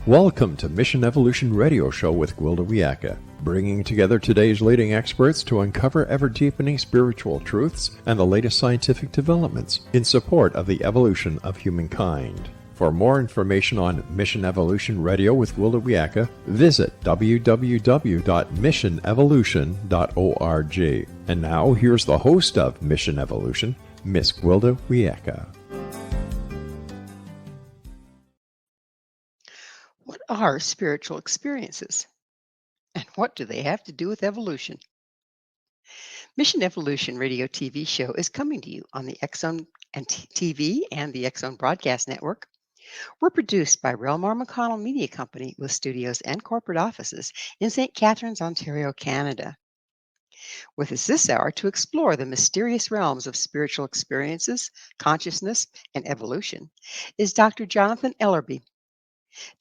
Welcome to Mission Evolution Radio Show with Gwilda Wiyaka, bringing together today's leading experts to uncover ever-deepening spiritual truths and the latest scientific developments in support of the evolution of humankind. For more information on Mission Evolution Radio with Gwilda Wiyaka, visit www.missionevolution.org. And now, here's the host of Mission Evolution, Miss Gwilda Wiyaka. What are spiritual experiences? And what do they have to do with evolution? Mission Evolution Radio TV show is coming to you on the X-Zone and TV and the X-Zone Broadcast Network. We're produced by Relmar McConnell Media Company with studios and corporate offices in St. Catharines, Ontario, Canada. With us this hour to explore the mysterious realms of spiritual experiences, consciousness, and evolution is Dr. Jonathan Ellerby.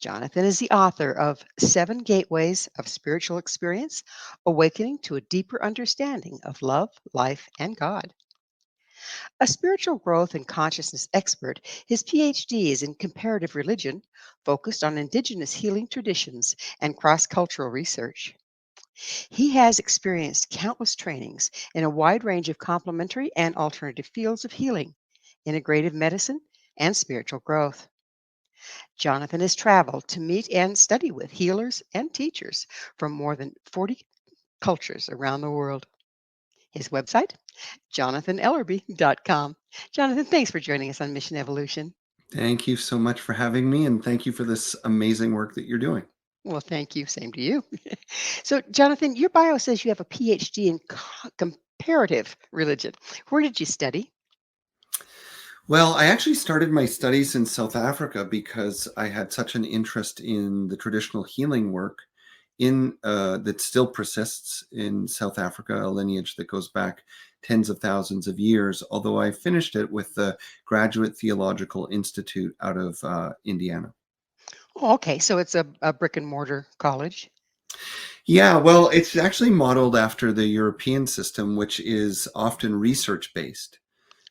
Jonathan is the author of 7 Gateways of Spiritual Experience, Awakening to a Deeper Understanding of Love, Life, and God. A spiritual growth and consciousness expert, his PhD is in comparative religion, focused on Indigenous healing traditions and cross-cultural research. He has experienced countless trainings in a wide range of complementary and alternative fields of healing, integrative medicine, and spiritual growth. Jonathan has traveled to meet and study with healers and teachers from more than 40 cultures around the world. His website, jonathanellerby.com. Jonathan, thanks for joining us on Mission Evolution. Thank you so much for having me, and thank you for this amazing work that you're doing. Well, thank you. Same to you. So, Jonathan, your bio says you have a PhD in comparative religion. Where did you study? Well, I actually started my studies in South Africa because I had such an interest in the traditional healing work that still persists in South Africa, a lineage that goes back tens of thousands of years, although I finished it with the Graduate Theological Institute out of Indiana. Oh, okay. So it's a brick and mortar college. Yeah, well, it's actually modeled after the European system, which is often research-based.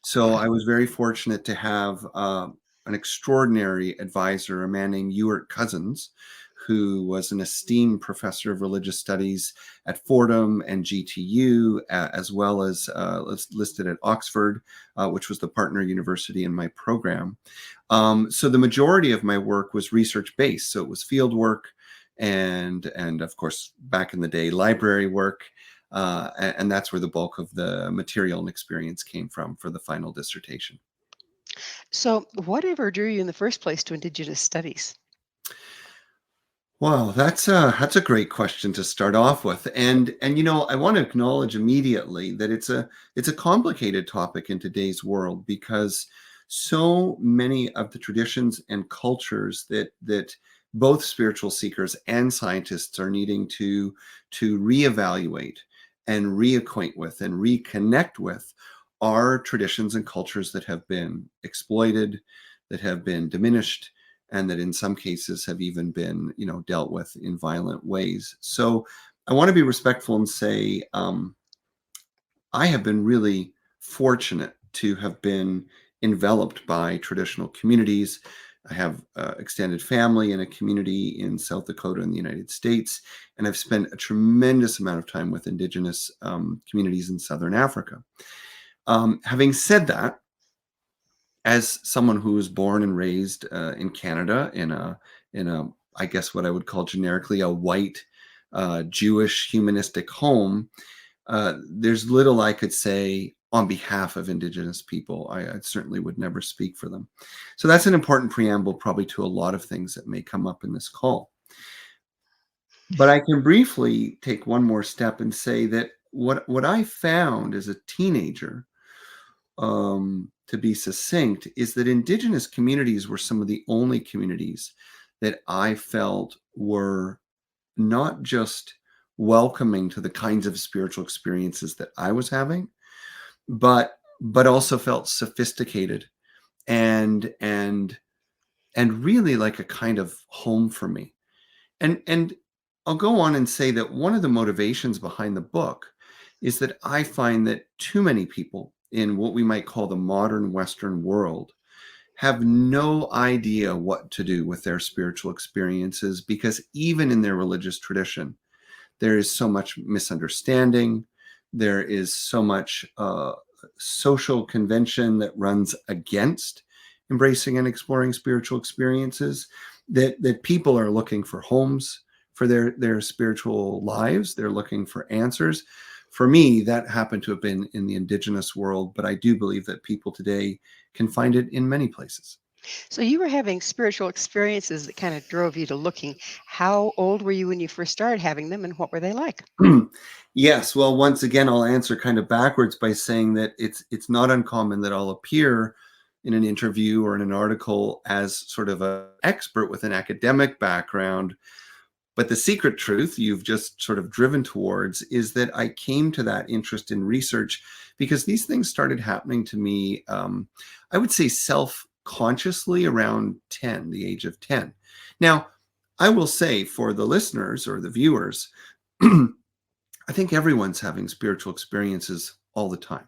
So I was very fortunate to have an extraordinary advisor, a man named Ewart Cousins, who was an esteemed professor of religious studies at Fordham and GTU, as well as listed at Oxford, which was the partner university in my program. So the majority of my work was research-based. So it was field work and of course, back in the day, library work. And that's where the bulk of the material and experience came from for the final dissertation. So, whatever drew you in the first place to Indigenous studies? Wow, that's a great question to start off with, and I want to acknowledge immediately that it's a complicated topic in today's world because so many of the traditions and cultures that both spiritual seekers and scientists are needing to reevaluate and reacquaint with and reconnect with are traditions and cultures that have been exploited, that have been diminished, and that in some cases have even been, dealt with in violent ways. So I want to be respectful and say I have been really fortunate to have been enveloped by traditional communities. I have extended family in a community in South Dakota in the United States, and I've spent a tremendous amount of time with Indigenous communities in Southern Africa. Having said that, as someone who was born and raised in Canada in a I guess what I would call generically a white Jewish humanistic home, there's little I could say on behalf of Indigenous people. I certainly would never speak for them. So that's an important preamble probably to a lot of things that may come up in this call. But I can briefly take one more step and say that what I found as a teenager, to be succinct, is that Indigenous communities were some of the only communities that I felt were not just welcoming to the kinds of spiritual experiences that I was having, but also felt sophisticated and really like a kind of home for me. And I'll go on and say that one of the motivations behind the book is that I find that too many people in what we might call the modern Western world have no idea what to do with their spiritual experiences, because even in their religious tradition, there is so much misunderstanding. There is so much social convention that runs against embracing and exploring spiritual experiences, that people are looking for homes for their spiritual lives. They're looking for answers. For me, that happened to have been in the Indigenous world, but I do believe that people today can find it in many places. So you were having spiritual experiences that kind of drove you to looking. How old were you when you first started having them, and what were they like? Yes, well, once again, I'll answer kind of backwards by saying that it's not uncommon that I'll appear in an interview or in an article as sort of an expert with an academic background. But the secret truth you've just sort of driven towards is that I came to that interest in research because these things started happening to me, I would say self-consciously around 10, the age of 10. Now, I will say for the listeners or the viewers, I think everyone's having spiritual experiences all the time.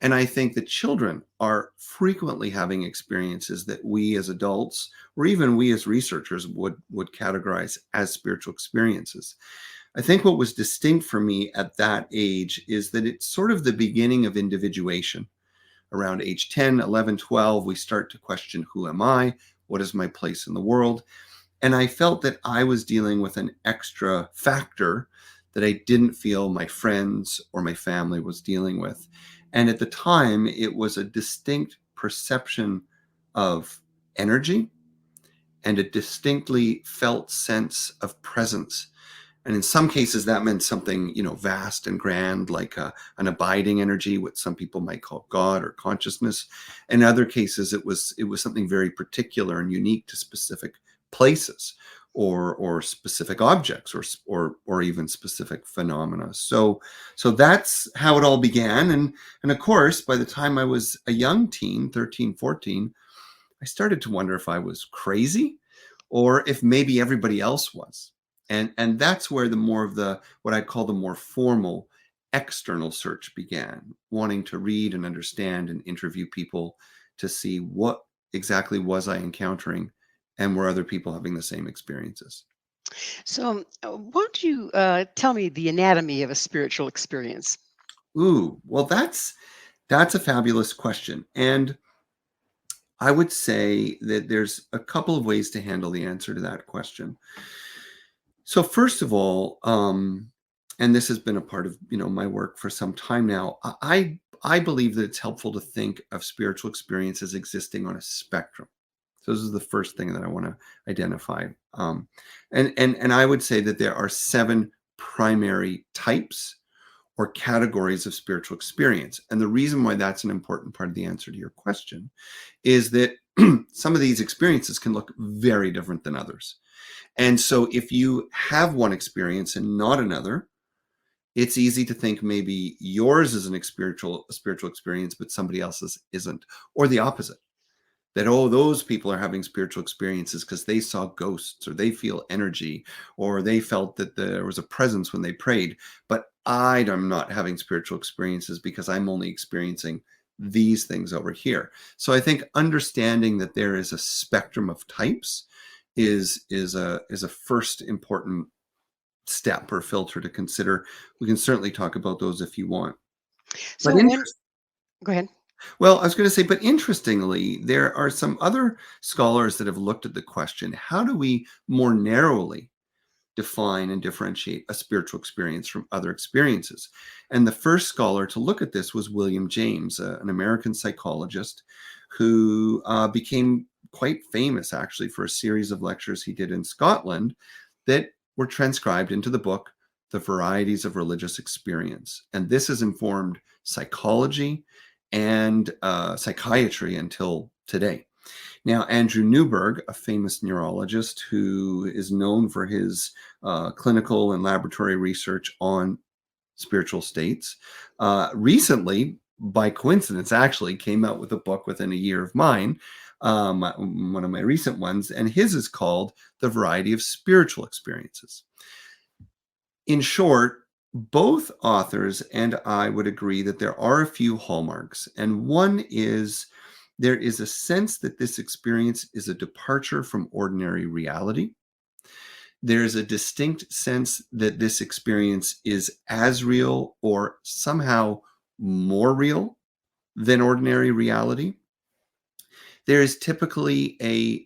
And I think that children are frequently having experiences that we as adults, or even we as researchers, would categorize as spiritual experiences. I think what was distinct for me at that age is that it's sort of the beginning of individuation. Around age 10, 11, 12, we start to question, who am I? What is my place in the world? And I felt that I was dealing with an extra factor that I didn't feel my friends or my family was dealing with. And at the time, it was a distinct perception of energy and a distinctly felt sense of presence. And in some cases, that meant something, vast and grand, like an abiding energy, what some people might call God or consciousness. In other cases, it was something very particular and unique to specific places or specific objects or even specific phenomena. So that's how it all began. And of course, by the time I was a young teen, 13, 14, I started to wonder if I was crazy or if maybe everybody else was. And that's where the more of the what I call the more formal external search began, wanting to read and understand and interview people to see what exactly was I encountering and were other people having the same experiences. So, why don't you tell me the anatomy of a spiritual experience? Ooh, well, that's a fabulous question. And I would say that there's a couple of ways to handle the answer to that question. So first of all, and this has been a part of my work for some time now. I believe that it's helpful to think of spiritual experiences existing on a spectrum. So this is the first thing that I want to identify. And I would say that there are 7 primary types or categories of spiritual experience. And the reason why that's an important part of the answer to your question is that some of these experiences can look very different than others. And so if you have one experience and not another, it's easy to think maybe yours is a spiritual experience, but somebody else's isn't, or the opposite. That, oh, those people are having spiritual experiences because they saw ghosts or they feel energy or they felt that there was a presence when they prayed. But I am not having spiritual experiences because I'm only experiencing these things over here. So I think understanding that there is a spectrum of types is a first important step or filter to consider. We can certainly talk about those if you want. But So, when go ahead. well, I was going to say, but interestingly, there are some other scholars that have looked at the question, how do we more narrowly define and differentiate a spiritual experience from other experiences? And the first scholar to look at this was William James, an American psychologist who became quite famous actually for a series of lectures he did in Scotland that were transcribed into the book, The Varieties of Religious Experience. And this has informed psychology and psychiatry until today. Now, Andrew Newberg, a famous neurologist who is known for his clinical and laboratory research on spiritual states, recently, by coincidence, actually came out with a book within a year of mine, one of my recent ones, and his is called The Variety of Spiritual Experiences. In short, both authors and I would agree that there are a few hallmarks, and one is there is a sense that this experience is a departure from ordinary reality. There's a distinct sense that this experience is as real or somehow more real than ordinary reality. There is typically a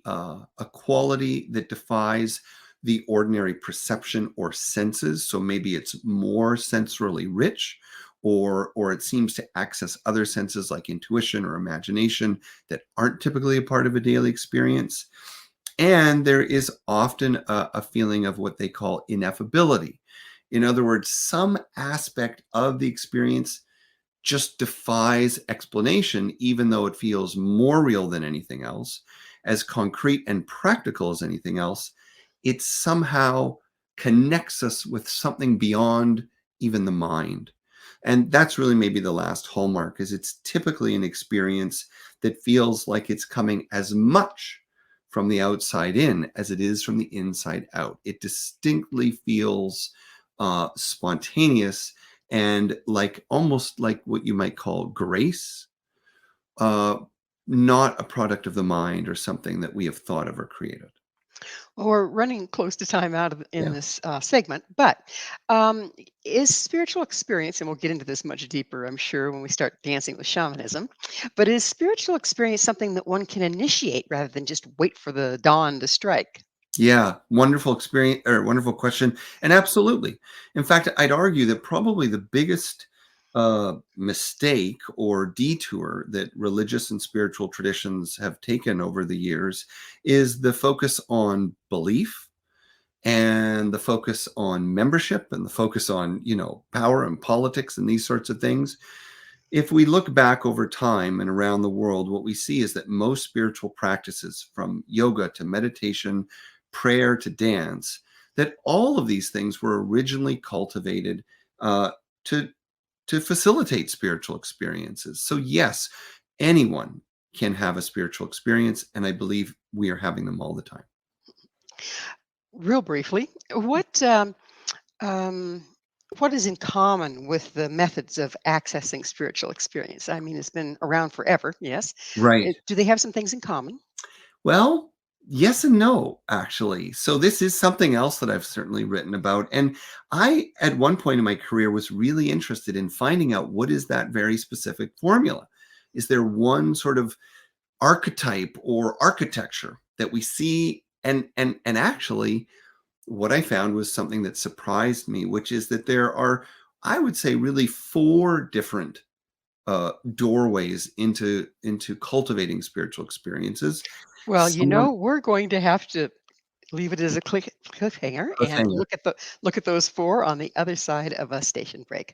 quality that defies the ordinary perception or senses. So maybe it's more sensorily rich, or it seems to access other senses like intuition or imagination that aren't typically a part of a daily experience. And there is often a feeling of what they call ineffability. In other words, some aspect of the experience just defies explanation, even though it feels more real than anything else, as concrete and practical as anything else. It somehow connects us with something beyond even the mind. And that's really maybe the last hallmark, is it's typically an experience that feels like it's coming as much from the outside in as it is from the inside out. It distinctly feels spontaneous and like almost like what you might call grace, uh, not a product of the mind or something that we have thought of or created. Well, we're running close to time out in Yeah. this segment, but um, is spiritual experience, and we'll get into this much deeper, I'm sure, when we start dancing with shamanism, but is spiritual experience something that one can initiate rather than just wait for the dawn to strike? Yeah, wonderful experience or wonderful question. And absolutely. In fact, I'd argue that probably the biggest mistake or detour that religious and spiritual traditions have taken over the years is the focus on belief and the focus on membership and the focus on, power and politics and these sorts of things. If we look back over time and around the world, what we see is that most spiritual practices, from yoga to meditation, prayer to dance, that all of these things were originally cultivated uh, to to facilitate spiritual experiences. So yes, anyone can have a spiritual experience, and I believe we are having them all the time. Real briefly, um, what is in common with the methods of accessing spiritual experience? I mean, it's been around forever, yes. Right. Do they have some things in common? Well, yes and no, actually. So this is something else that I've certainly written about. And I, at one point in my career, was really interested in finding out what is that very specific formula. Is there one sort of archetype or architecture that we see? And actually, what I found was something that surprised me, which is that there are, I would say, really four different doorways into cultivating spiritual experiences. Well, Some we're going to have to leave it as a cliffhanger and cliffhanger. look at those four on the other side of a station break.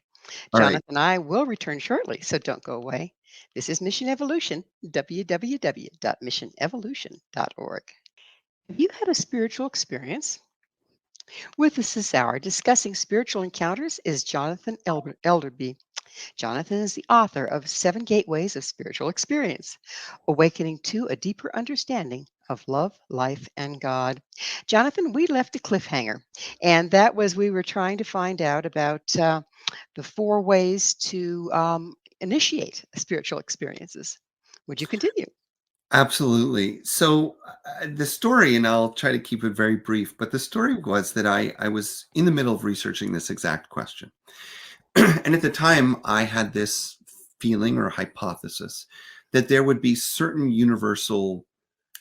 All right. Jonathan and I will return shortly, so don't go away. This is Mission Evolution, www.missionevolution.org. Have you had a spiritual experience? With us this hour discussing spiritual encounters is Jonathan Elderby. Jonathan is the author of Seven Gateways of Spiritual Experience, Awakening to a Deeper Understanding of Love, Life, and God. Jonathan, we left a cliffhanger, and that was we were trying to find out about the four ways to initiate spiritual experiences. Would you continue? Absolutely. So the story, and I'll try to keep it very brief, but the story was that I was in the middle of researching this exact question. And at the time, I had this feeling or hypothesis that there would be certain universal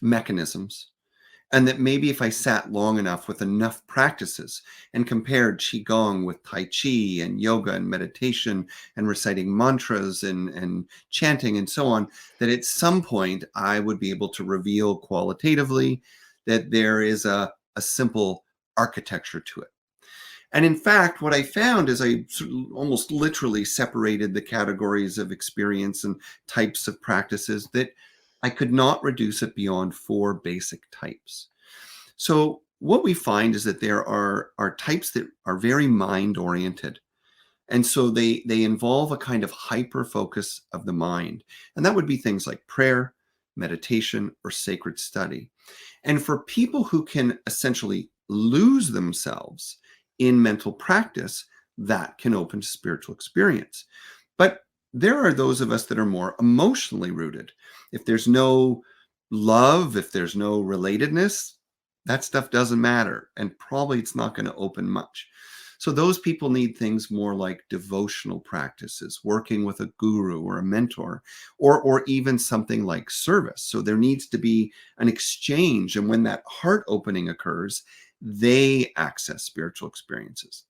mechanisms, and that maybe if I sat long enough with enough practices and compared qigong with tai chi and yoga and meditation and reciting mantras and chanting and so on, that at some point I would be able to reveal qualitatively that there is a simple architecture to it. And in fact, what I found is I sort of almost literally separated the categories of experience and types of practices, that I could not reduce it beyond four basic types. So what we find is that there are types that are very mind oriented. And so they involve a kind of hyper focus of the mind. And that would be things like prayer, meditation, or sacred study. And for people who can essentially lose themselves in mental practice, that can open to spiritual experience. But there are those of us that are more emotionally rooted. If there's no love, if there's no relatedness, that stuff doesn't matter. And probably it's not going to open much. So those people need things more like devotional practices, working with a guru or a mentor, or even something like service. So there needs to be an exchange. And when that heart opening occurs, they access spiritual experiences.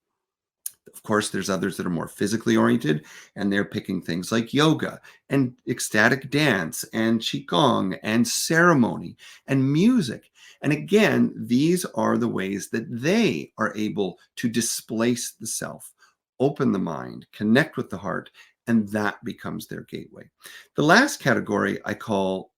Of course, there's others that are more physically oriented, and they're picking things like yoga and ecstatic dance and qigong and ceremony and music. And again, these are the ways that they are able to displace the self, open the mind, connect with the heart, and that becomes their gateway. The last category I call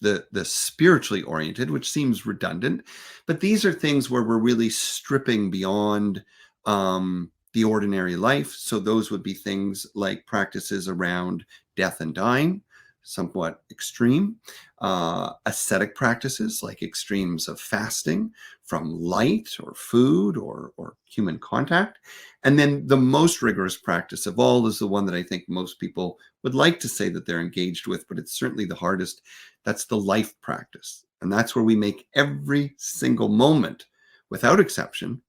the spiritually oriented, which seems redundant, but these are things where we're really stripping beyond the ordinary life. So those would be things like practices around death and dying, somewhat extreme, ascetic practices like extremes of fasting from light or food or human contact. And then the most rigorous practice of all is the one that I think most people would like to say that they're engaged with, but it's certainly the hardest. That's the life practice. And that's where we make every single moment, without exception,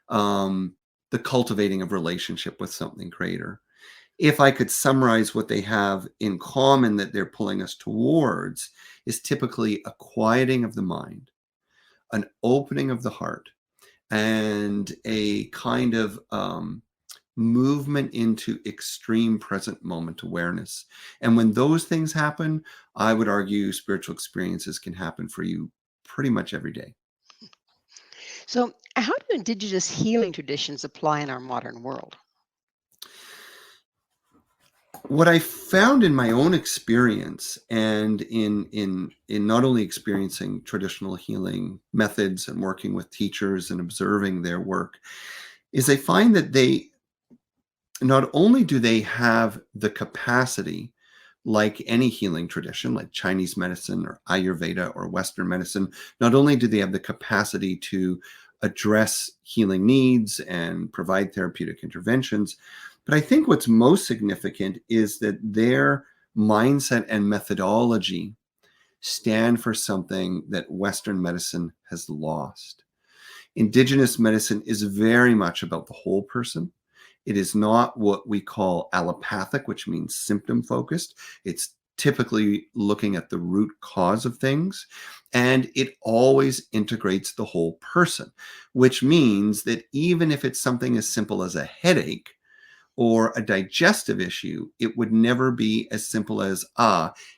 the cultivating of relationship with something greater. If I could summarize what they have in common that they're pulling us towards, is typically a quieting of the mind, an opening of the heart, and a kind of movement into extreme present moment awareness. And when those things happen, I would argue spiritual experiences can happen for you pretty much every day. So, how do Indigenous healing traditions apply in our modern world? What I found in my own experience, and in not only experiencing traditional healing methods and working with teachers and observing their work, is I find that they not only do they have the capacity, like any healing tradition, like Chinese medicine or Ayurveda or Western medicine, not only do they have the capacity to address healing needs and provide therapeutic interventions, but I think what's most significant is that their mindset and methodology stand for something that Western medicine has lost. Indigenous medicine is very much about the whole person. It is not what we call allopathic, which means symptom focused. It's typically looking at the root cause of things, and it always integrates the whole person, which means that even if it's something as simple as a headache or a digestive issue, it would never be as simple as,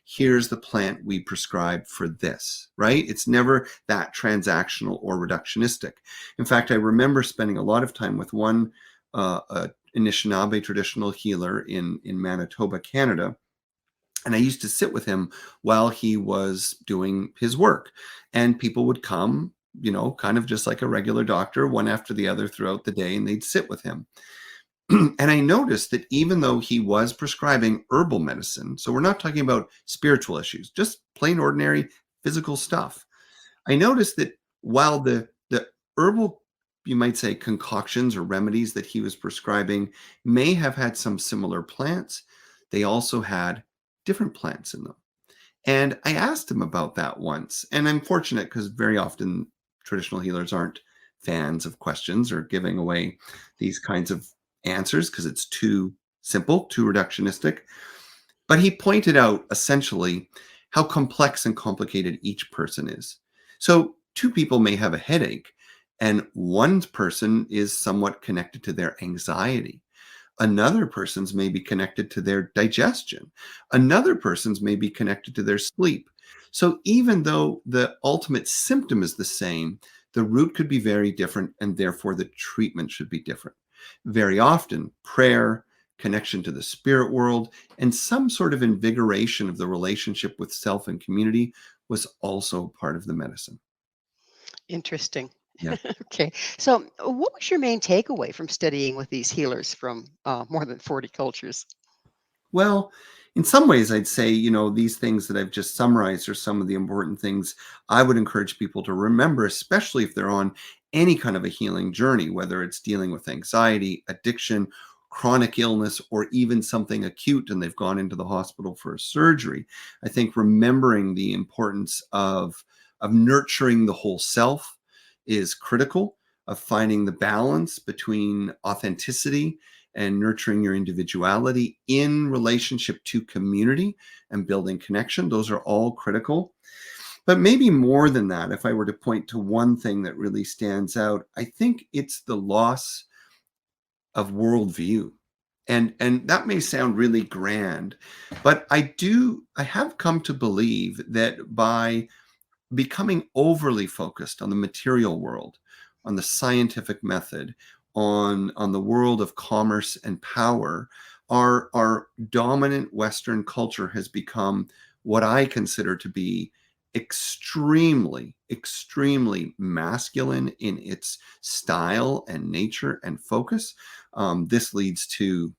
here's the plant we prescribed for this, right? It's never that transactional or reductionistic. In fact, I remember spending a lot of time with one Anishinaabe traditional healer in Manitoba, Canada. And I used to sit with him while he was doing his work. And people would come, kind of just like a regular doctor, one after the other throughout the day, and they'd sit with him. And I noticed that even though he was prescribing herbal medicine, so we're not talking about spiritual issues, just plain ordinary physical stuff, I noticed that while the herbal, you might say, concoctions or remedies that he was prescribing may have had some similar plants, they also had different plants in them. And I asked him about that once. And I'm fortunate because very often traditional healers aren't fans of questions or giving away these kinds of answers because it's too simple, too reductionistic. But he pointed out essentially how complex and complicated each person is. So two people may have a headache, and one person is somewhat connected to their anxiety. Another person's may be connected to their digestion. Another person's may be connected to their sleep. So even though the ultimate symptom is the same, the root could be very different, and therefore the treatment should be different. Very often, prayer, connection to the spirit world, and some sort of invigoration of the relationship with self and community was also part of the medicine. Interesting. Yeah. Okay. So, what was your main takeaway from studying with these healers from more than 40 cultures? Well, in some ways, I'd say, these things that I've just summarized are some of the important things I would encourage people to remember, especially if they're on any kind of a healing journey, whether it's dealing with anxiety, addiction, chronic illness or even something acute and they've gone into the hospital for a surgery. I think remembering the importance of nurturing the whole self is critical, of finding the balance between authenticity and nurturing your individuality in relationship to community and building connection. Those are all critical. But maybe more than that, if I were to point to one thing that really stands out, I think it's the loss of worldview. And that may sound really grand, but I have come to believe that by becoming overly focused on the material world, on the scientific method, on the world of commerce and power, our dominant Western culture has become what I consider to be extremely, extremely masculine in its style and nature and focus. This leads to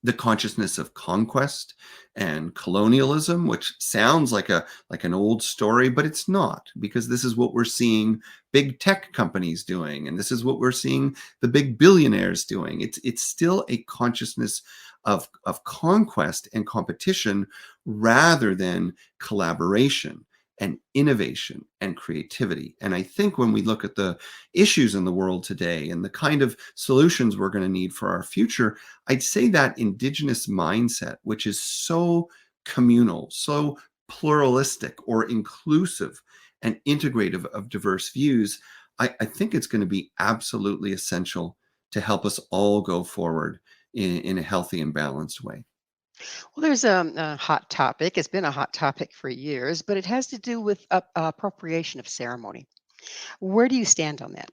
the consciousness of conquest and colonialism, which sounds like an old story, but it's not, because this is what we're seeing big tech companies doing, and this is what we're seeing the big billionaires doing. It's still a consciousness of conquest and competition rather than collaboration and innovation and creativity. And I think when we look at the issues in the world today and the kind of solutions we're going to need for our future, I'd say that Indigenous mindset, which is so communal, so pluralistic or inclusive and integrative of diverse views, I think it's going to be absolutely essential to help us all go forward in a healthy and balanced way. Well, there's a hot topic. It's been a hot topic for years, but it has to do with appropriation of ceremony. Where do you stand on that?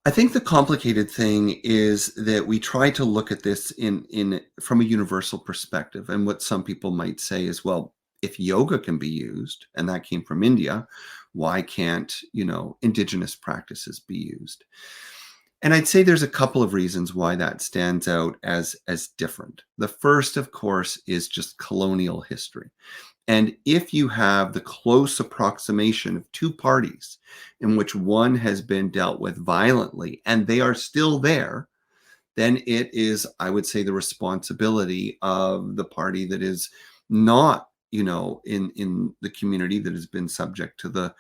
I think the complicated thing is that we try to look at this in from a universal perspective. And what some people might say is, well, if yoga can be used, and that came from India, why can't, indigenous practices be used? And I'd say there's a couple of reasons why that stands out as different. The first, of course, is just colonial history. And if you have the close approximation of two parties in which one has been dealt with violently and they are still there, then it is, I would say, the responsibility of the party that is not, in the community that has been subject to the,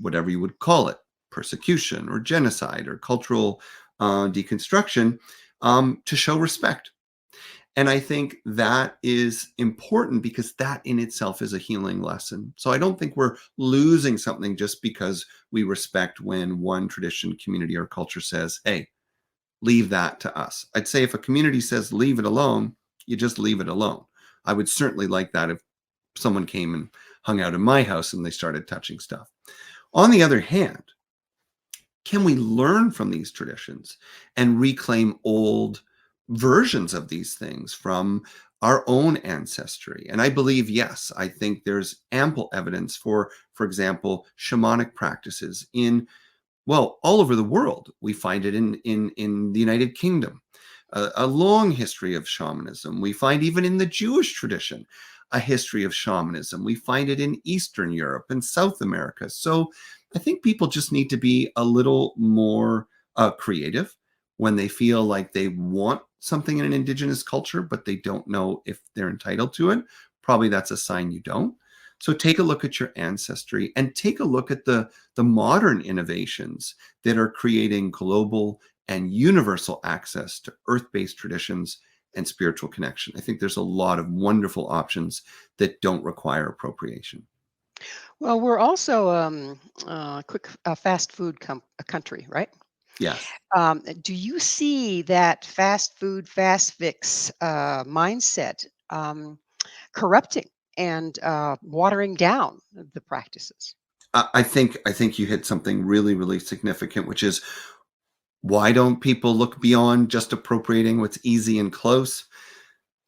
whatever you would call it, persecution or genocide or cultural deconstruction, to show respect. And I think that is important because that in itself is a healing lesson. So I don't think we're losing something just because we respect when one tradition, community, or culture says, hey, leave that to us. I'd say if a community says, leave it alone, you just leave it alone. I would certainly like that if someone came and hung out in my house and they started touching stuff. On the other hand, can we learn from these traditions and reclaim old versions of these things from our own ancestry? And I believe, yes, I think there's ample evidence for example, shamanic practices in, well, all over the world. We find it in the United Kingdom, a long history of shamanism. We find even in the Jewish tradition a history of shamanism. We find it in Eastern Europe and South America. So I think people just need to be a little more creative when they feel like they want something in an indigenous culture, but they don't know if they're entitled to it. Probably that's a sign you don't. So take a look at your ancestry and take a look at the modern innovations that are creating global and universal access to earth-based traditions and spiritual connection. I think there's a lot of wonderful options that don't require appropriation. Well, we're also fast food country, right? Yes. Do you see that fast food, fast fix mindset corrupting and watering down the practices? I think you hit something really, really significant, which is, why don't people look beyond just appropriating what's easy and close?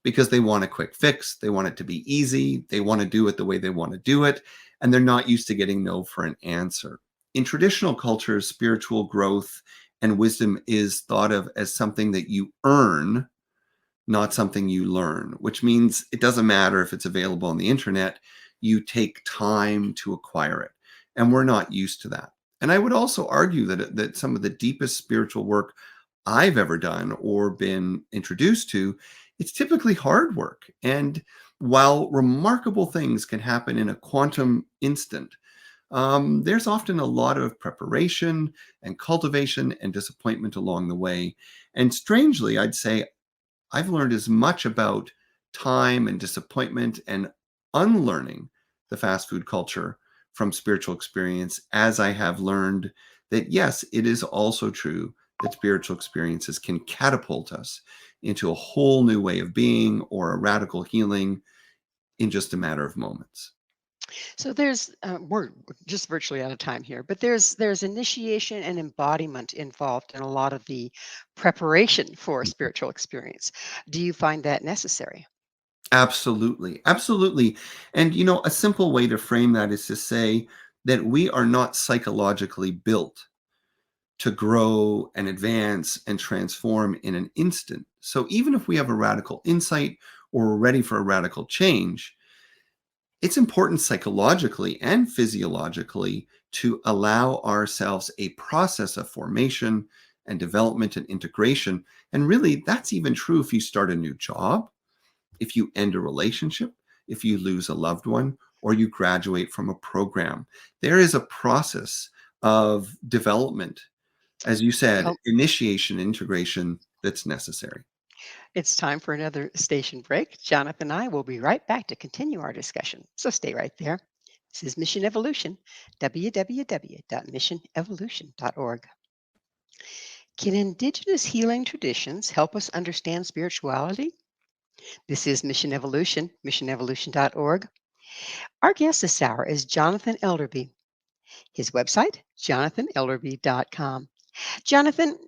Because they want a quick fix. They want it to be easy. They want to do it the way they want to do it. And they're not used to getting no for an answer. In traditional cultures, spiritual growth and wisdom is thought of as something that you earn, not something you learn, which means it doesn't matter if it's available on the internet. You take time to acquire it. And we're not used to that. And I would also argue that some of the deepest spiritual work I've ever done or been introduced to, it's typically hard work. And while remarkable things can happen in a quantum instant, there's often a lot of preparation and cultivation and disappointment along the way. And strangely, I'd say I've learned as much about time and disappointment and unlearning the fast food culture from spiritual experience as I have learned that, yes, it is also true that spiritual experiences can catapult us into a whole new way of being or a radical healing in just a matter of moments. So there's we're just virtually out of time here, but there's initiation and embodiment involved in a lot of the preparation for a spiritual experience. Do you find that necessary? Absolutely. Absolutely. And, a simple way to frame that is to say that we are not psychologically built to grow and advance and transform in an instant. So even if we have a radical insight or we're ready for a radical change, it's important psychologically and physiologically to allow ourselves a process of formation and development and integration. And really, that's even true if you start a new job, if you end a relationship, if you lose a loved one, or you graduate from a program. There is a process of development, as you said, Well, initiation, integration that's necessary. it's time for another station break. Jonathan and I will be right back to continue our discussion. So stay right there. This is Mission Evolution, www.missionevolution.org. Can Indigenous healing traditions help us understand spirituality? This is Mission Evolution, missionevolution.org. Our guest this hour is Jonathan Ellerby. His website, jonathanellerby.com. Jonathan,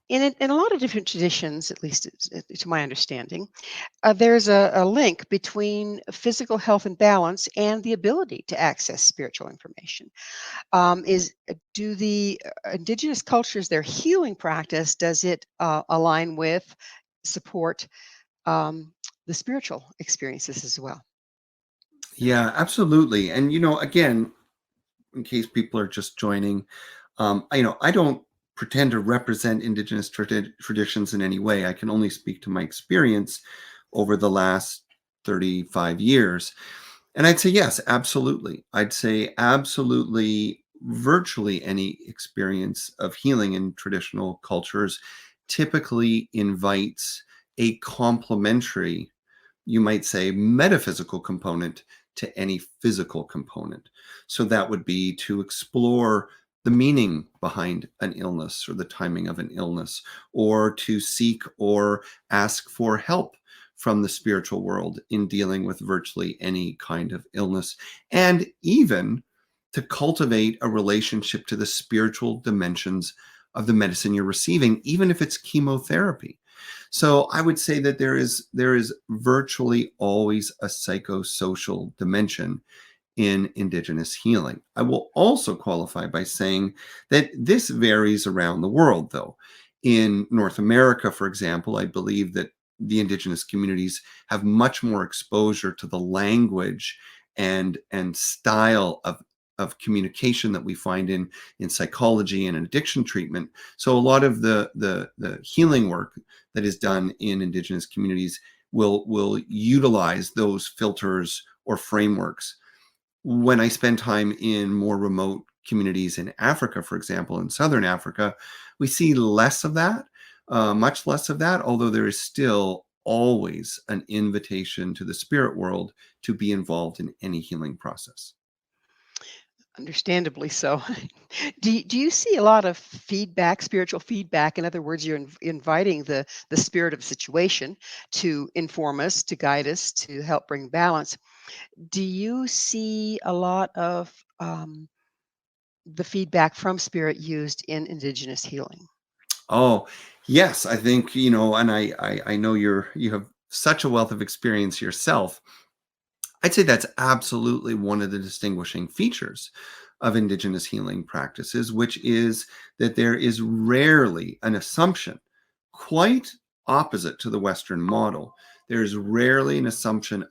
in a lot of different traditions, at least to my understanding, there's a link between physical health and balance and the ability to access spiritual information. Do the indigenous cultures, their healing practice, does it align with, support the spiritual experiences as well? Yeah, absolutely. And, again, in case people are just joining, I don't pretend to represent Indigenous traditions in any way. I can only speak to my experience over the last 35 years. And I'd say, yes, absolutely. I'd say absolutely virtually any experience of healing in traditional cultures typically invites a complementary, you might say, metaphysical component to any physical component. So that would be to explore the meaning behind an illness or the timing of an illness, or to seek or ask for help from the spiritual world in dealing with virtually any kind of illness, and even to cultivate a relationship to the spiritual dimensions of the medicine you're receiving, even if it's chemotherapy. So I would say that there is virtually always a psychosocial dimension in Indigenous healing. I will also qualify by saying that this varies around the world, though. In North America, for example, I believe that the Indigenous communities have much more exposure to the language and style of communication that we find in psychology and addiction treatment. So a lot of the healing work that is done in Indigenous communities will utilize those filters or frameworks. When I spend time in more remote communities in Africa, for example, in Southern Africa, we see less of that, much less of that, although there is still always an invitation to the spirit world to be involved in any healing process. Understandably so. Do you see a lot of feedback, spiritual feedback? In other words, you're inviting the spirit of a situation to inform us, to guide us, to help bring balance. Do you see a lot of the feedback from spirit used in indigenous healing? Oh, yes, I think, and I know you have such a wealth of experience yourself. I'd say that's absolutely one of the distinguishing features of Indigenous healing practices, which is that there is rarely an assumption, quite opposite to the Western model. There is rarely an assumption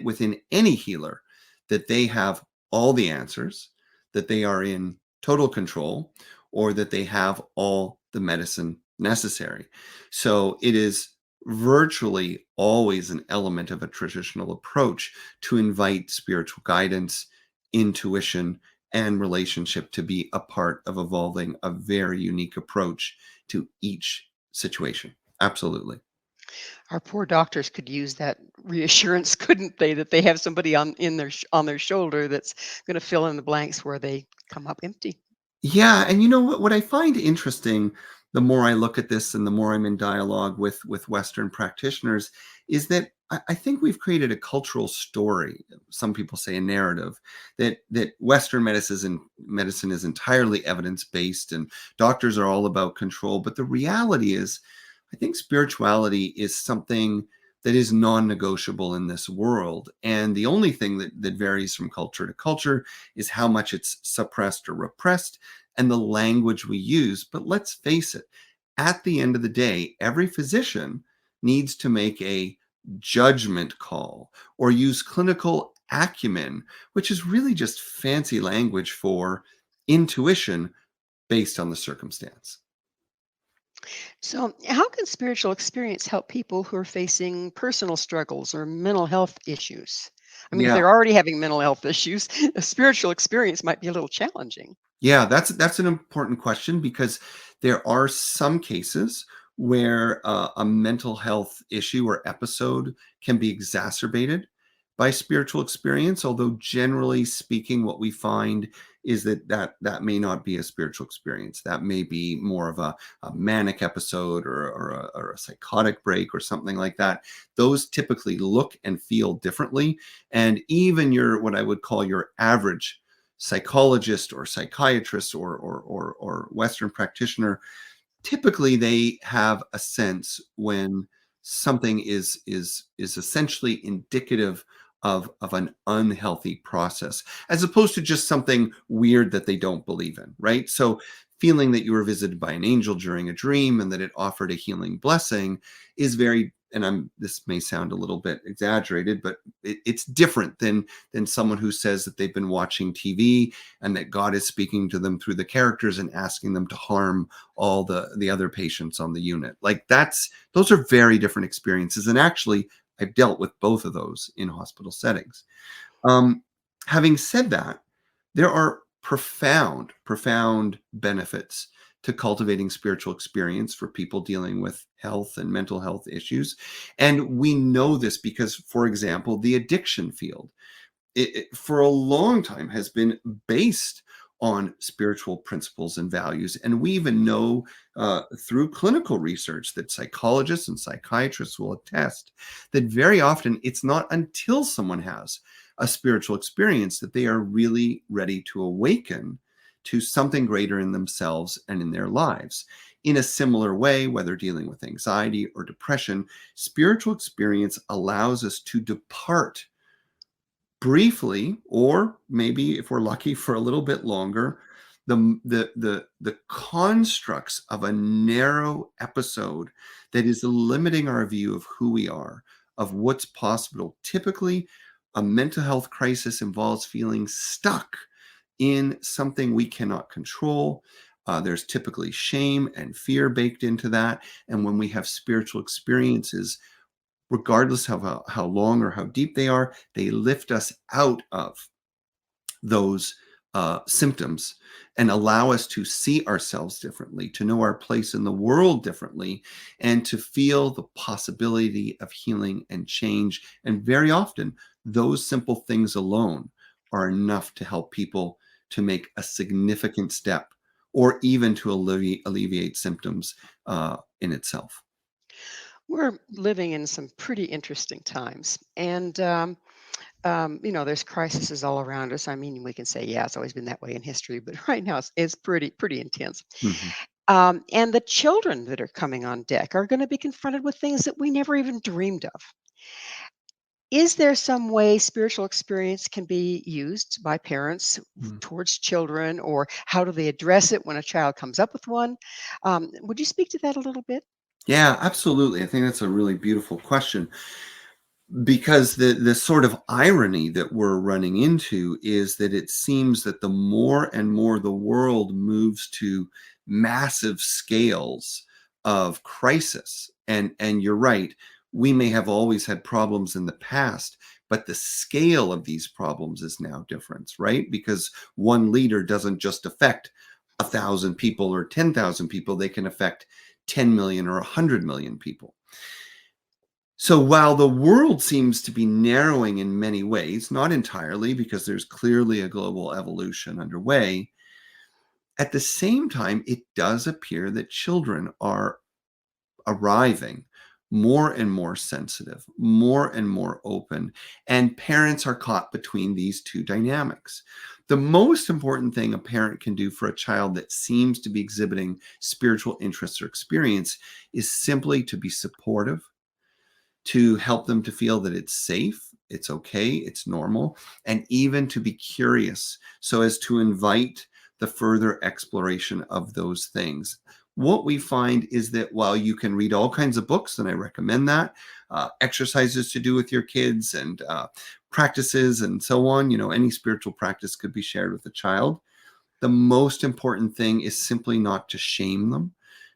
within any healer that they have all the answers, that they are in total control, or that they have all the medicine necessary. So it is virtually always an element of a traditional approach to invite spiritual guidance, intuition, and relationship to be a part of evolving a very unique approach to each situation. Absolutely. Our poor doctors could use that reassurance, couldn't they? That they have somebody on their shoulder that's going to fill in the blanks where they come up empty. Yeah, and you know what I find interesting, the more I look at this and the more I'm in dialogue with Western practitioners, is that I think we've created a cultural story. Some people say a narrative that Western medicine is entirely evidence-based and doctors are all about control. But the reality is, I think spirituality is something that is non-negotiable in this world. And the only thing that varies from culture to culture is how much it's suppressed or repressed and the language we use. But let's face it, at the end of the day, every physician needs to make a judgment call or use clinical acumen, which is really just fancy language for intuition based on the circumstance. So, how can spiritual experience help people who are facing personal struggles or mental health issues? I mean, if Yeah. they're already having mental health issues, a spiritual experience might be a little challenging. Yeah, that's an important question because there are some cases where a mental health issue or episode can be exacerbated by spiritual experience. Although generally speaking, what we find is that may not be a spiritual experience. That may be more of a manic episode or a psychotic break or something like that. Those typically look and feel differently, and even your what I would call your average psychologist or psychiatrist or Western practitioner, typically they have a sense when something is essentially indicative of an unhealthy process, as opposed to just something weird that they don't believe in, right? So feeling that you were visited by an angel during a dream and that it offered a healing blessing is very, and I'm this may sound a little bit exaggerated, but it's different than someone who says that they've been watching TV and that God is speaking to them through the characters and asking them to harm all the other patients on the unit. Like those are very different experiences. And actually, I've dealt with both of those in hospital settings. Um, Having said that, there are profound benefits to cultivating spiritual experience for people dealing with health and mental health issues. And we know this because, for example, the addiction field for a long time has been based on spiritual principles and values. And we even know through clinical research that psychologists and psychiatrists will attest that very often it's not until someone has a spiritual experience that they are really ready to awaken to something greater in themselves and in their lives. In a similar way, whether dealing with anxiety or depression, spiritual experience allows us to depart briefly, or maybe if we're lucky for a little bit longer, the constructs of a narrow episode that is limiting our view of who we are, of what's possible. Typically, a mental health crisis involves feeling stuck in something we cannot control. There's typically shame and fear baked into that. And when we have spiritual experiences, regardless of how long or how deep they are, they lift us out of those symptoms and allow us to see ourselves differently, to know our place in the world differently, and to feel the possibility of healing and change. And very often, those simple things alone are enough to help people to make a significant step or even to alleviate symptoms in itself. We're living in some pretty interesting times, and there's crises all around us. I mean, we can say, yeah, it's always been that way in history, but right now it's pretty intense. Mhm. And the children that are coming on deck are going to be confronted with things that we never even dreamed of. Is there some way spiritual experience can be used by parents Mm. towards children, or how do they address it when a child comes up with one? Would you speak to that a little bit? Yeah, absolutely. I think that's a really beautiful question. because the sort of irony that we're running into is that it seems that the more and more the world moves to massive scales of crisis, and you're right, we may have always had problems in the past, but the scale of these problems is now different, right? Because one leader doesn't just affect 1,000 people or 10,000 people, they can affect 10 million or 100 million people. So while the world seems to be narrowing in many ways, not entirely, because there's clearly a global evolution underway, at the same time, it does appear that children are arriving more and more sensitive, more and more open, and parents are caught between these two dynamics. The most important thing a parent can do for a child that seems to be exhibiting spiritual interests or experience is simply to be supportive, to help them to feel that it's safe, it's okay, it's normal, and even to be curious so as to invite the further exploration of those things. What we find is that while you can read all kinds of books, and I recommend that, exercises to do with your kids and practices and so on, any spiritual practice could be shared with a child. The most important thing is simply not to shame them,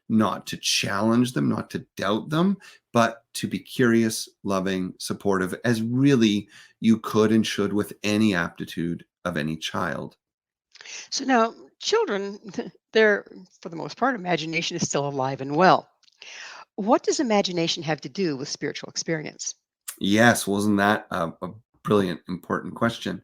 not to challenge them, not to doubt them, but to be curious, loving, supportive, as really you could and should with any aptitude of any child. So now, children, their, for the most part, imagination is still alive and well. What does imagination have to do with spiritual experience? Yes, wasn't that a brilliant, important question?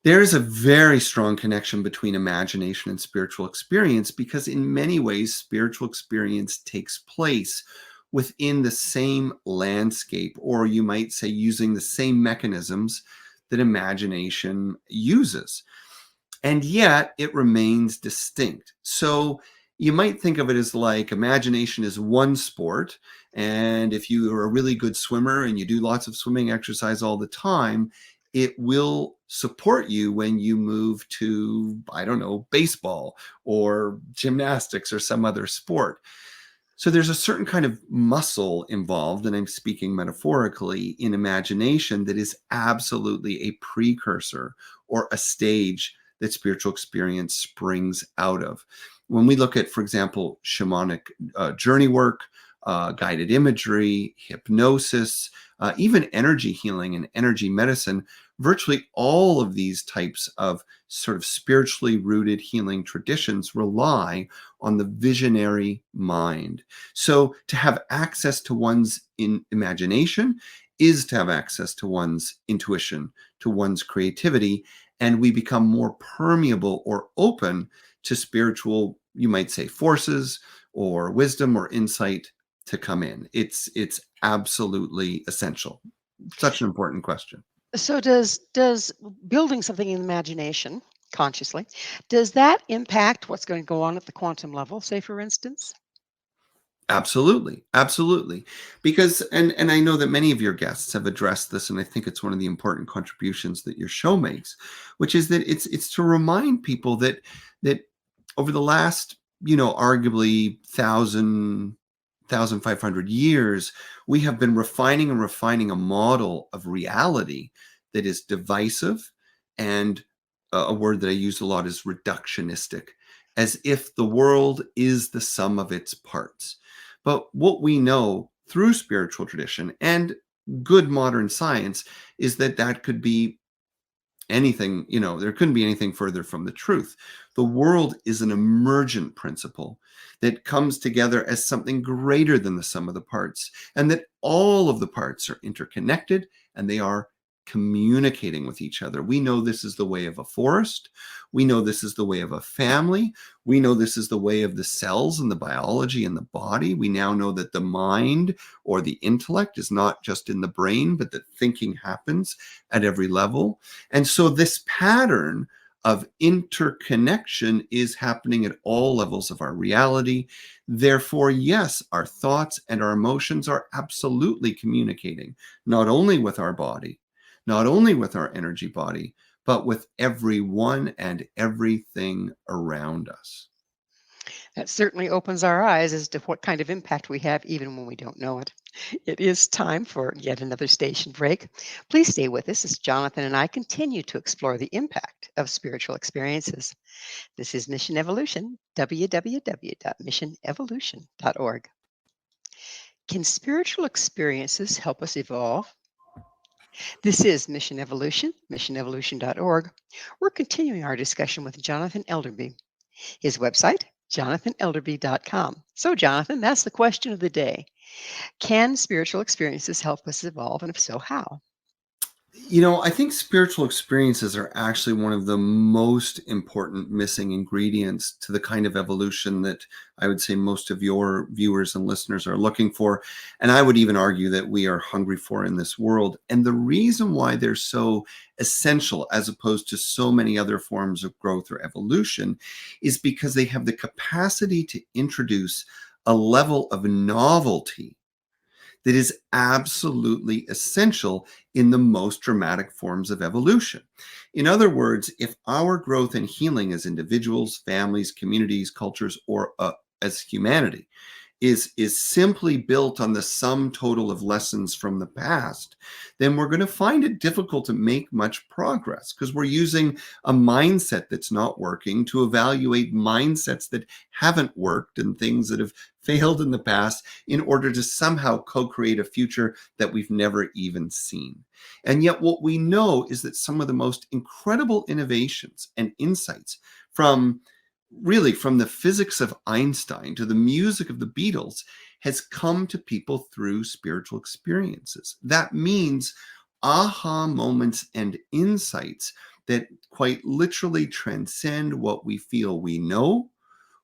There is a very strong connection between imagination and spiritual experience because, in many ways, spiritual experience takes place within the same landscape, or you might say using the same mechanisms that imagination uses. And yet it remains distinct. So you might think of it as like imagination is one sport. And if you are a really good swimmer and you do lots of swimming exercise all the time, it will support you when you move to, I don't know, baseball or gymnastics or some other sport. So there's a certain kind of muscle involved, and I'm speaking metaphorically, in imagination that is absolutely a precursor or a stage that spiritual experience springs out of. When we look at, for example, shamanic journey work, guided imagery, hypnosis, even energy healing and energy medicine, virtually all of these types of sort of spiritually rooted healing traditions rely on the visionary mind. So to have access to one's imagination is to have access to one's intuition, to one's creativity, and we become more permeable or open to spiritual, you might say, forces or wisdom or insight to come in. It's absolutely essential. Such an important question. So does building something in imagination consciously, does that impact what's going to go on at the quantum level, say for instance? Absolutely, absolutely. Because and I know that many of your guests have addressed this, and I think it's one of the important contributions that your show makes, which is that it's to remind people that over the last, arguably 1,500 years, we have been refining and refining a model of reality that is divisive, and a word that I use a lot is reductionistic, as if the world is the sum of its parts. But what we know through spiritual tradition and good modern science is that that could be anything, there couldn't be anything further from the truth. The world is an emergent principle that comes together as something greater than the sum of the parts, and that all of the parts are interconnected and they are communicating with each other. We know this is the way of a forest. We know this is the way of a family. We know this is the way of the cells and the biology in the body. We now know that the mind or the intellect is not just in the brain, but that thinking happens at every level. And so this pattern of interconnection is happening at all levels of our reality. Therefore, yes, our thoughts and our emotions are absolutely communicating, not only with our body, not only with our energy body, but with everyone and everything around us. That certainly opens our eyes as to what kind of impact we have even when we don't know it. It is time for yet another station break. Please stay with us as Jonathan and I continue to explore the impact of spiritual experiences. This is Mission Evolution, www.missionevolution.org. Can spiritual experiences help us evolve? This is Mission Evolution, missionevolution.org. We're continuing our discussion with Jonathan Ellerby. His website, jonathanelderby.com. So, Jonathan, that's the question of the day. Can spiritual experiences help us evolve? And if so, how? I think spiritual experiences are actually one of the most important missing ingredients to the kind of evolution that I would say most of your viewers and listeners are looking for. And I would even argue that we are hungry for in this world. And the reason why they're so essential, as opposed to so many other forms of growth or evolution, is because they have the capacity to introduce a level of novelty that is absolutely essential in the most dramatic forms of evolution. In other words, if our growth and healing as individuals, families, communities, cultures, or as humanity is simply built on the sum total of lessons from the past, then we're going to find it difficult to make much progress because we're using a mindset that's not working to evaluate mindsets that haven't worked and things that have failed in the past in order to somehow co-create a future that we've never even seen. And yet what we know is that some of the most incredible innovations and insights from the physics of Einstein to the music of the Beatles has come to people through spiritual experiences. That means aha moments and insights that quite literally transcend what we feel we know,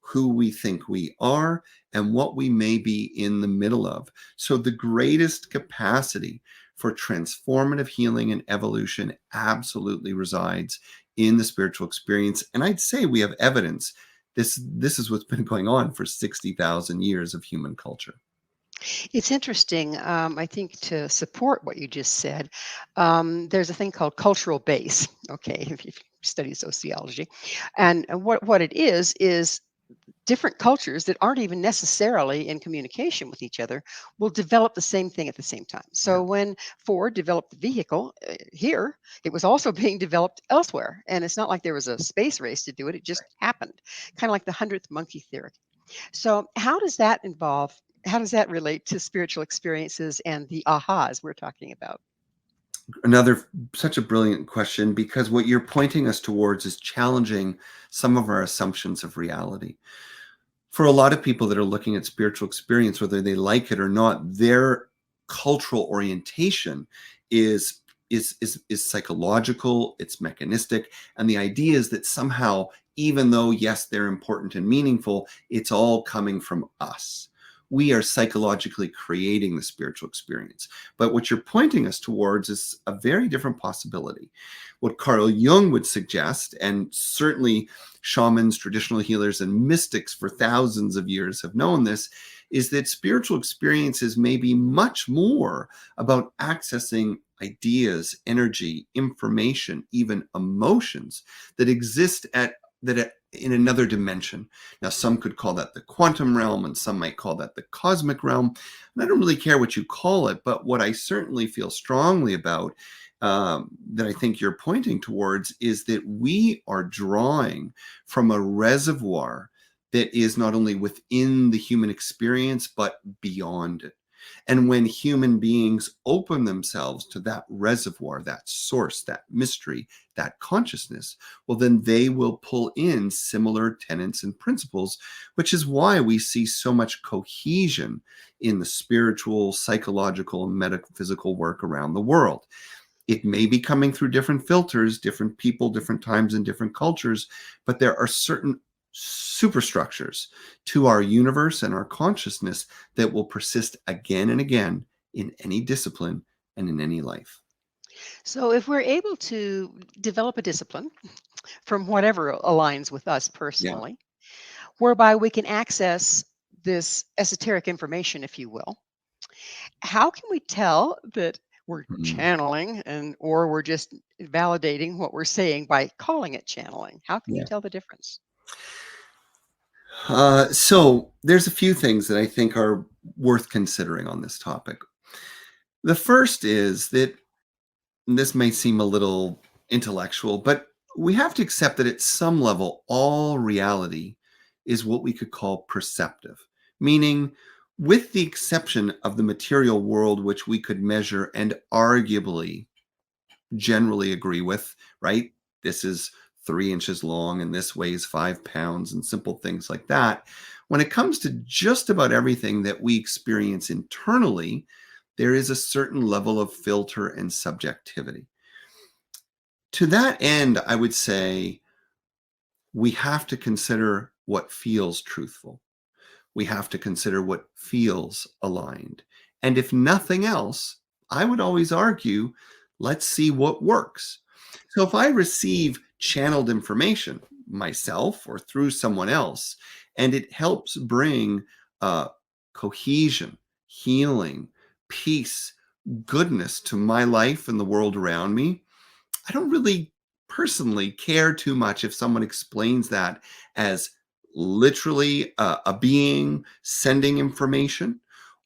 who we think we are, and what we may be in the middle of. So the greatest capacity for transformative healing and evolution absolutely resides in the spiritual experience. And I'd say we have evidence. This is what's been going on for 60,000 years of human culture. It's interesting. I think to support what you just said, there's a thing called cultural base. Okay, if you study sociology, and what it is different cultures that aren't even necessarily in communication with each other will develop the same thing at the same time. So Yeah. when Ford developed the vehicle here, it was also being developed elsewhere. And it's not like there was a space race to do it, it just happened, kind of like the 100th monkey theory. So how does that relate to spiritual experiences and the ahas we're talking about? Another such a brilliant question, because what you're pointing us towards is challenging some of our assumptions of reality. For a lot of people that are looking at spiritual experience, whether they like it or not, their cultural orientation is psychological, it's mechanistic, and the idea is that somehow, even though yes, they're important and meaningful, it's all coming from us. We are psychologically creating the spiritual experience. But what you're pointing us towards is a very different possibility. What Carl Jung would suggest, and certainly shamans, traditional healers, and mystics for thousands of years have known this, is that spiritual experiences may be much more about accessing ideas, energy, information, even emotions that exist in another dimension. Now, some could call that the quantum realm, and some might call that the cosmic realm. And I don't really care what you call it, but what I certainly feel strongly about, that I think you're pointing towards, is that we are drawing from a reservoir that is not only within the human experience, but beyond it. And when human beings open themselves to that reservoir, that source, that mystery, that consciousness, well, then they will pull in similar tenets and principles, which is why we see so much cohesion in the spiritual, psychological, and metaphysical work around the world. It may be coming through different filters, different people, different times, and different cultures, but there are certain superstructures to our universe and our consciousness that will persist again and again in any discipline and in any life. So if we're able to develop a discipline from whatever aligns with us Yeah. personally, whereby we can access this esoteric information, if you will, how can we tell that we're Mhm. channeling and or we're just validating what we're saying by calling it channeling? How can you Yeah. tell the difference? So there's a few things that I think are worth considering on this topic. The first is that this may seem a little intellectual, but we have to accept that at some level, all reality is what we could call perceptive, meaning, with the exception of the material world, which we could measure and arguably generally agree with, right? This is 3 inches long and this weighs 5 pounds and simple things like that. When it comes to just about everything that we experience internally, there is a certain level of filter and subjectivity. To that end, I would say we have to consider what feels truthful. We have to consider what feels aligned. And if nothing else, I would always argue, let's see what works. So if I receive channeled information myself or through someone else, and it helps bring cohesion, healing, peace, goodness to my life and the world around me, I don't really personally care too much if someone explains that as literally a being sending information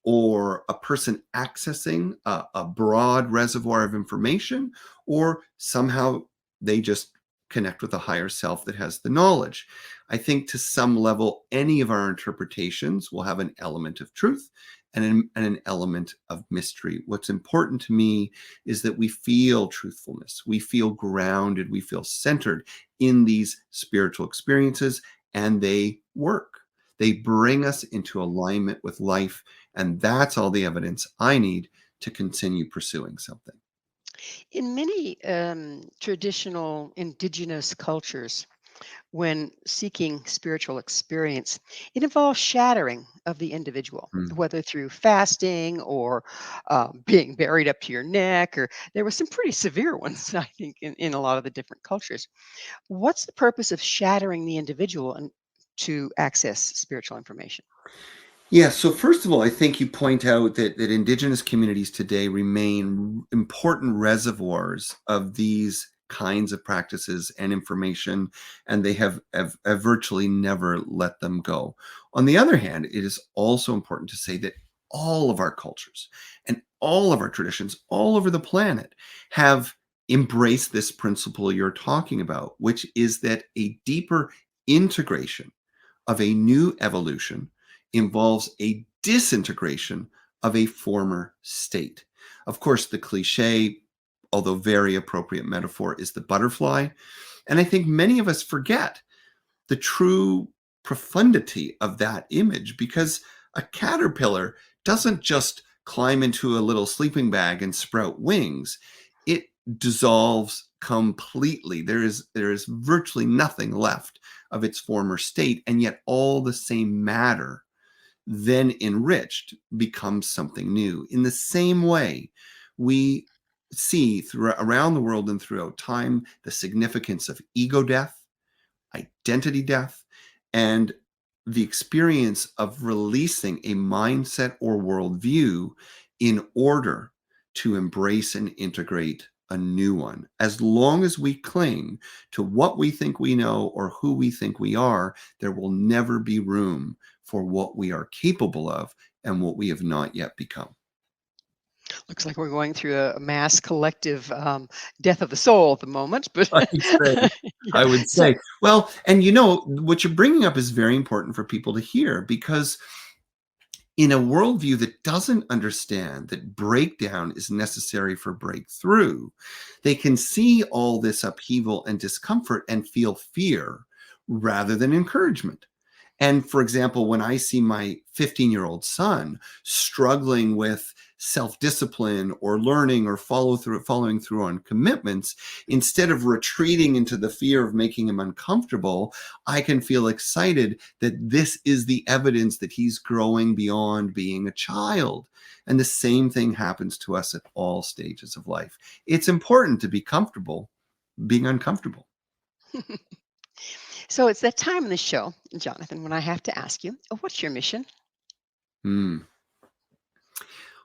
or a person accessing a broad reservoir of information, or somehow they just connect with a higher self that has the knowledge. I think to some level, any of our interpretations will have an element of truth and an element of mystery. What's important to me is that we feel truthfulness, we feel grounded, we feel centered in these spiritual experiences, and they work. They bring us into alignment with life, and that's all the evidence I need to continue pursuing something. In many traditional indigenous cultures, when seeking spiritual experience, it involves shattering of the individual, Mm. whether through fasting or being buried up to your neck, or there were some pretty severe ones, I think, in a lot of the different cultures. What's the purpose of shattering the individual and to access spiritual information? Yeah, so first of all, I think you point out that Indigenous communities today remain important reservoirs of these kinds of practices and information, and they have virtually never let them go. On the other hand, it is also important to say that all of our cultures and all of our traditions all over the planet have embraced this principle you're talking about, which is that a deeper integration of a new evolution involves a disintegration of a former state. Of course, the cliche, although very appropriate metaphor, is the butterfly. And I think many of us forget the true profundity of that image, because a caterpillar doesn't just climb into a little sleeping bag and sprout wings. It dissolves completely. There is virtually nothing left of its former state, and yet all the same matter, then enriched, becomes something new. In the same way, we see around the world and throughout time the significance of ego death, identity death, and the experience of releasing a mindset or worldview in order to embrace and integrate a new one. As long as we cling to what we think we know or who we think we are, there will never be room for what we are capable of and what we have not yet become. Looks like we're going through a mass collective death of the soul at the moment, but I would say. yeah. I would So say. Well, and what you're bringing up is very important for people to hear, because in a worldview that doesn't understand that breakdown is necessary for breakthrough, they can see all this upheaval and discomfort and feel fear rather than encouragement. And for example, when I see my 15-year-old son struggling with self-discipline or learning or following through on commitments, instead of retreating into the fear of making him uncomfortable, I can feel excited that this is the evidence that he's growing beyond being a child. And the same thing happens to us at all stages of life. It's important to be comfortable being uncomfortable. so it's that time in the show, Jonathan, when I have to ask you, what's your mission? Hmm.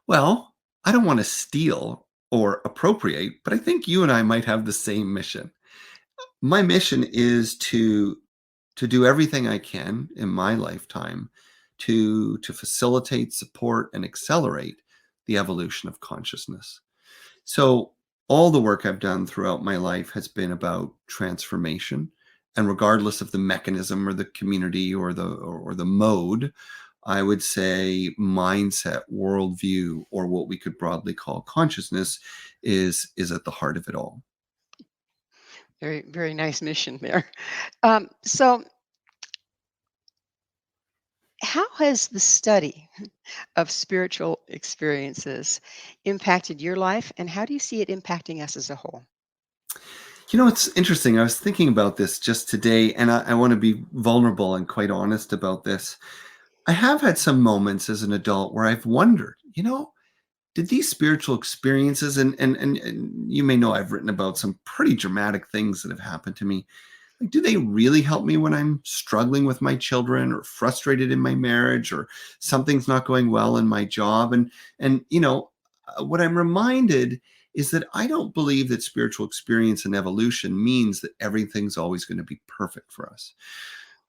Well, I don't want to steal or appropriate, but I think you and I might have the same mission. My mission is to to do everything I can in my lifetime to facilitate, support, and accelerate the evolution of consciousness. So all the work I've done throughout my life has been about transformation. And regardless of the mechanism or the community or the mode, I would say mindset, worldview, or what we could broadly call consciousness is at the heart of it all. Very, very nice mission there. So, how has the study of spiritual experiences impacted your life, and how do you see it impacting us as a whole? It's interesting. I was thinking about this just today, and I want to be vulnerable and quite honest about this. I have had some moments as an adult where I've wondered, did these spiritual experiences, and you may know I've written about some pretty dramatic things that have happened to me. Like, do they really help me when I'm struggling with my children or frustrated in my marriage or something's not going well in my job? And what I'm reminded is that I don't believe that spiritual experience and evolution means that everything's always going to be perfect for us.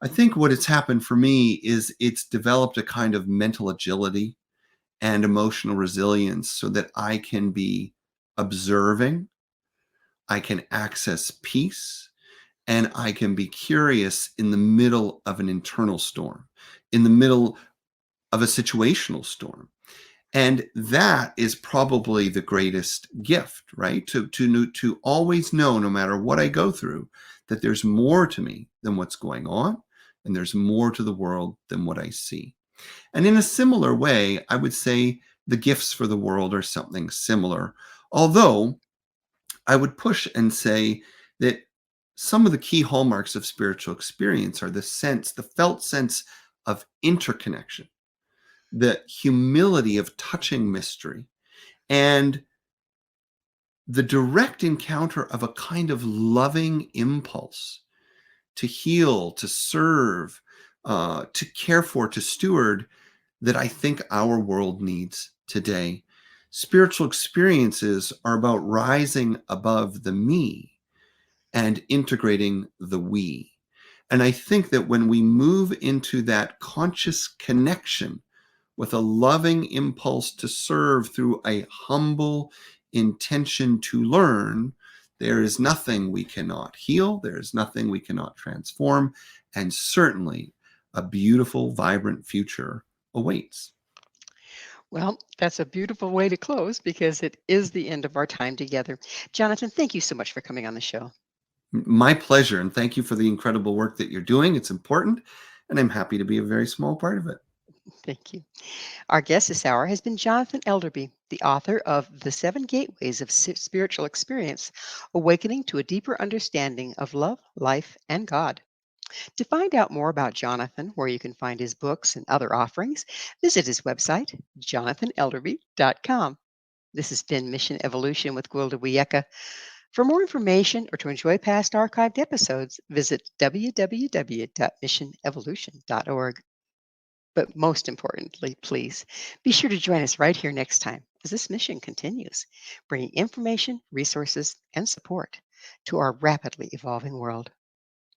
I think what has happened for me is it's developed a kind of mental agility and emotional resilience so that I can be observing, I can access peace, and I can be curious in the middle of an internal storm, in the middle of a situational storm. And that is probably the greatest gift, right? To always know, no matter what I go through, that there's more to me than what's going on, and there's more to the world than what I see. And in a similar way, I would say the gifts for the world are something similar. Although I would push and say that some of the key hallmarks of spiritual experience are the felt sense of interconnection, the humility of touching mystery, and the direct encounter of a kind of loving impulse to heal, to serve, to care for, to steward that I think our world needs today. Spiritual experiences are about rising above the me and integrating the we. And I think that when we move into that conscious connection with a loving impulse to serve through a humble intention to learn, there is nothing we cannot heal, there is nothing we cannot transform, and certainly a beautiful, vibrant future awaits. Well, that's a beautiful way to close because it is the end of our time together. Jonathan, thank you so much for coming on the show. My pleasure, and thank you for the incredible work that you're doing. It's important, and I'm happy to be a very small part of it. Thank you. Our guest this hour has been Jonathan Elderby, the author of The Seven Gateways of Spiritual Experience, Awakening to a Deeper Understanding of Love, Life, and God. To find out more about Jonathan, where you can find his books and other offerings, visit his website, jonathanelderby.com. This has been Mission Evolution with Gwilda Wiyaka. For more information or to enjoy past archived episodes, visit www.missionevolution.org. But most importantly, please be sure to join us right here next time as this mission continues, bringing information, resources, and support to our rapidly evolving world.